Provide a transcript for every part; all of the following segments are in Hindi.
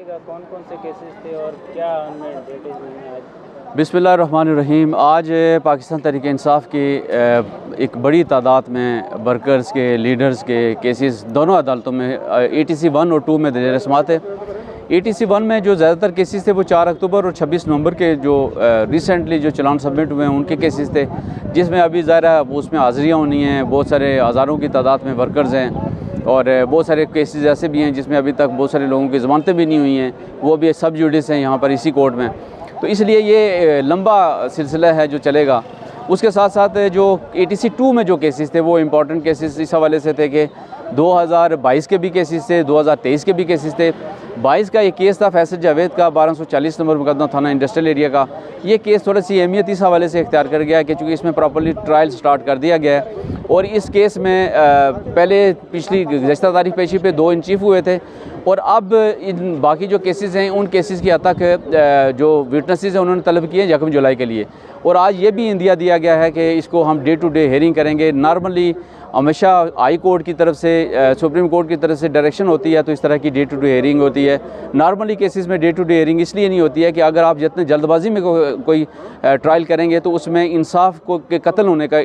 कौन कौन से केसेस थे और क्या उनमें डिटेल्स मिली आज? बिस्मिल्लाहिर्रहमानिर्रहीम। आज पाकिस्तान तहरीक इंसाफ की एक बड़ी तादाद में वर्कर्स के, लीडर्स के केसेस दोनों अदालतों में ATC 1 और 2 में दर्ज समात है। ATC 1 में जो ज़्यादातर केसेस थे वो 4 अक्टूबर और 26 नवंबर के जो रिसेंटली जो चलान सबमिट हुए हैं उनके केसेस थे, जिसमें अभी ज़ाहिर है उसमें हाज़िरियाँ होनी हैं। बहुत सारे हज़ारों की तादाद में वर्कर्स हैं और बहुत सारे केसेस ऐसे भी हैं जिसमें अभी तक बहुत सारे लोगों की ज़मानतें भी नहीं हुई हैं, वो भी सब जुडिस हैं यहाँ पर इसी कोर्ट में। तो इसलिए ये लंबा सिलसिला है जो चलेगा। उसके साथ साथ जो ATC 2 में जो केसेस थे वो इम्पॉर्टेंट केसेस इस हवाले से थे कि 2022 के भी केसेस थे, 2023 के भी केसेस थे। 22 का एक केस था फैसल जावेद का, 1240 नंबर मुकदमा थाना इंडस्ट्रियल एरिया का। ये केस थोड़ी सी अहमियत इस हवाले से इख्तियार कर गया कि चूँकि इसमें प्रॉपर्ली ट्रायल स्टार्ट कर दिया गया है और इस केस में पहले पिछली गुज़श्ता तारीख पेशी पे 2 इन चीफ हुए थे और अब इन बाकी जो केसेस हैं उन केसेस की हद तक जो विटनेसेस हैं उन्होंने तलब किए 1 जुलाई के लिए। और आज ये भी इंदिया दिया गया है कि इसको हम डे टू डे हेयरिंग करेंगे। नॉर्मली हमेशा हाई कोर्ट की तरफ से, सुप्रीम कोर्ट की तरफ से डायरेक्शन होती है तो इस तरह की डे टू डे हेयरिंग होती है। नॉर्मली केसेस में डे टू डे हेयरिंग इसलिए नहीं होती है कि अगर आप जितने जल्दबाजी में कोई ट्रायल करेंगे तो उसमें इंसाफ को के कत्ल होने का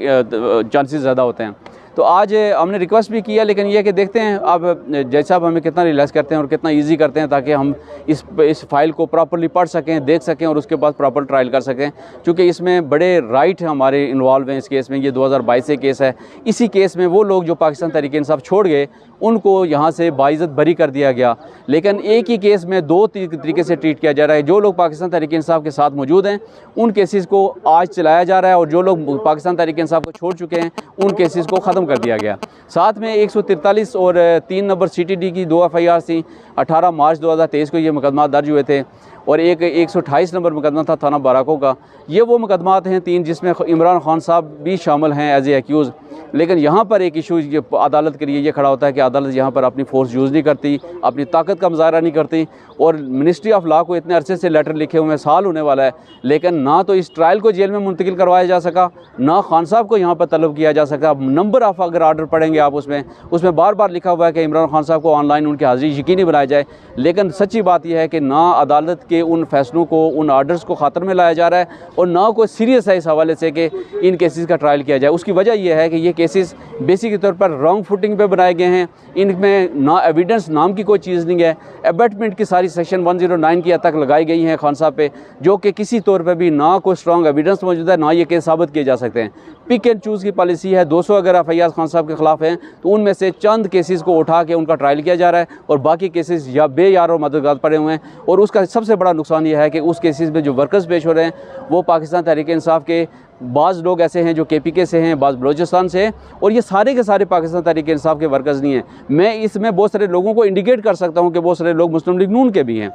चांसेस ज़्यादा होते हैं। तो आज हमने रिक्वेस्ट भी किया, लेकिन यह कि देखते हैं अब जज साहब हमें कितना रिलैक्स करते हैं और कितना इजी करते हैं ताकि हम इस फाइल को प्रॉपर्ली पढ़ सकें, देख सकें और उसके बाद प्रॉपर ट्रायल कर सकें। क्योंकि इसमें बड़े राइट हमारे इन्वॉल्व हैं इस केस में। ये 2022 से केस है। इसी केस में वो लोग जो पाकिस्तान तहरीक इंसाफ छोड़ गए उनको यहाँ से बाइज़्ज़त बरी कर दिया गया, लेकिन एक ही केस में 2 तरीके से ट्रीट किया जा रहा है। जो लोग पाकिस्तान तहरीक इंसाफ के साथ मौजूद हैं उन केसेस को आज चलाया जा रहा है और जो लोग पाकिस्तान तहरीक इंसाफ को छोड़ चुके हैं उन केसेस को ख़त्म कर दिया गया। साथ में 143 और 3 नंबर CTD की 2 FIR थी। 18 मार्च 2023 को ये मुकदमा दर्ज हुए थे और एक 128 नंबर मुकदमा था थाना बाराकों का। ये वो मुकदमात हैं 3 जिसमें इमरान खान साहब भी शामिल हैं एज ए एक्यूज़। लेकिन यहाँ पर एक इशू ये अदालत के लिए ये खड़ा होता है कि अदालत यहाँ पर अपनी फोर्स यूज़ नहीं करती, अपनी ताकत का मुजाहरा नहीं करती और मिनिस्ट्री ऑफ लॉ को इतने अरसे से लेटर लिखे हुए साल होने वाला है, लेकिन ना तो इस ट्रायल को जेल में मुंतकिल करवाया जा सका, ना खान साहब को यहाँ पर तलब किया जा सका। नंबर ऑफ अगर आर्डर पढ़ेंगे आप उसमें बार बार लिखा हुआ है कि इमरान खान साहब को ऑनलाइन उनकी हाज़िरी यकीनी बनाया जाए, लेकिन सच्ची बात यह है कि ना अदालत के उन फैसलों को, उन आर्डर्स को ख़ातर में लाया जा रहा है और ना कोई सीरियस है इस हवाले से कि इन केसेस का ट्रायल किया जाए। उसकी वजह यह है कि ये केसेस बेसिक के तौर पर रॉन्ग फुटिंग पे बनाए गए हैं। इनमें ना एविडेंस नाम की कोई चीज़ नहीं है। एबेटमेंट की सारी सेक्शन 109 की हद तक लगाई गई हैं खान साहब पे, जो कि किसी तौर पे भी ना कोई स्ट्रॉन्ग एविडेंस मौजूद है, ना ये केस साबित किए जा सकते हैं। पिक एंड चूज़ की पॉलिसी है। 200 अगर FIR खान साहब के ख़िलाफ़ हैं तो उनमें से चंद केसेस को उठा के उनका ट्रायल किया जा रहा है और बाकी केसेस या बेयार और मददगार पड़े हुए हैं। और उसका सबसे बड़ा नुकसान यह है कि उस केसेस में जो वर्कर्स पेश हो रहे हैं वो पाकिस्तान तहरीक इंसाफ के बाज़ लोग ऐसे हैं जो KPK से हैं, बाज़ बलोचिस्तान से हैं और ये सारे के सारे पाकिस्तान तहरीक इंसाफ के वर्कर्स नहीं हैं। मैं इसमें बहुत सारे लोगों को इंडिकेट कर सकता हूँ कि बहुत सारे लोग मुस्लिम लीग नून के भी हैं,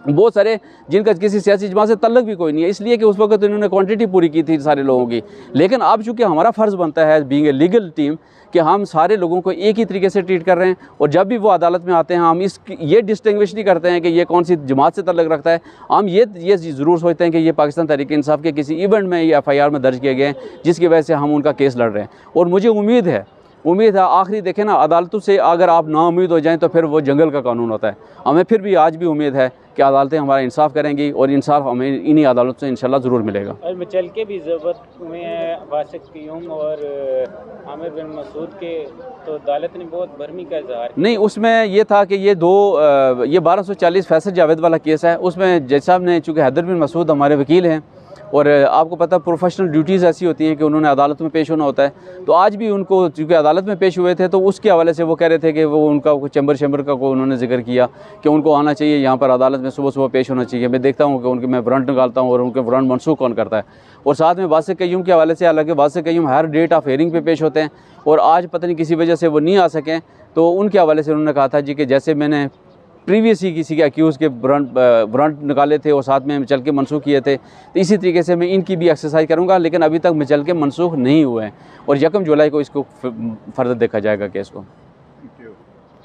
बहुत सारे जिनका किसी सियासी जमात से तल्लुक भी कोई नहीं है, इसलिए कि उस वक्त इन्होंने क्वांटिटी पूरी की थी सारे लोगों की। लेकिन अब चूँकि हमारा फ़र्ज़ बनता है बीइंग ए लीगल टीम कि हम सारे लोगों को एक ही तरीके से ट्रीट कर रहे हैं और जब भी वो अदालत में आते हैं हम ये डिस्टिंग्विश नहीं करते हैं कि ये कौन सी जमात से तल्लुक रखता है। हम ये ज़रूर सोचते हैं कि ये पाकिस्तान तहरीक इंसाफ के किसी इवेंट में ये FIR में दर्ज किए गए हैं जिसकी वजह से हम उनका केस लड़ रहे हैं। और मुझे उम्मीद है आखिरी देखें ना, अदालतों से अगर आप नाउम्मीद हो जाएं तो फिर वो जंगल का कानून होता है। हमें फिर भी आज भी उम्मीद है कि अदालतें हमारा इंसाफ करेंगी और इंसाफ हमें इन्हीं अदालतों से इंशाल्लाह ज़रूर मिलेगा। और मिचल के भी ज़रूरत में वासिक क़य्यूम और आमिर बिन मसूद के, तो अदालत ने बहुत भरमी का इज़हार नहीं, उसमें ये था कि ये 1240 फैसल जावेद वाला केस है। उसमें जज साहब ने, चूँकि हैदर बिन मसूद हमारे वकील हैं और आपको पता है प्रोफेशनल ड्यूटीज़ ऐसी होती हैं कि उन्होंने अदालत में पेश होना होता है, तो आज भी उनको चूँकि अदालत में पेश हुए थे तो उसके हवाले से वो कह रहे थे कि वो उनका चैम्बर का को उन्होंने जिक्र किया कि उनको आना चाहिए यहाँ पर अदालत में, सुबह सुबह पेश होना चाहिए। मैं देखता हूँ कि उनके मैं वारंट निकालता हूँ और उनके वारंट मनसूख कौन करता है। और साथ में वासिक क़य्यूम के हवाले से, हालांकि वासिक क़य्यूम हर डेट ऑफ हेयरिंग पे पेश होते हैं और आज पता नहीं किसी वजह से वो नहीं आ सकें, तो उनके हवाले से उन्होंने कहा था जी कि जैसे मैंने प्रीवियस ही किसी के अक्यूज़ के वारंट निकाले थे और साथ में मिचल के मनसूख किए थे, तो इसी तरीके से मैं इनकी भी एक्सरसाइज करूंगा। लेकिन अभी तक मिचल के मनसूख नहीं हुए हैं और 1 जुलाई को इसको फर्दर देखा जाएगा केस को।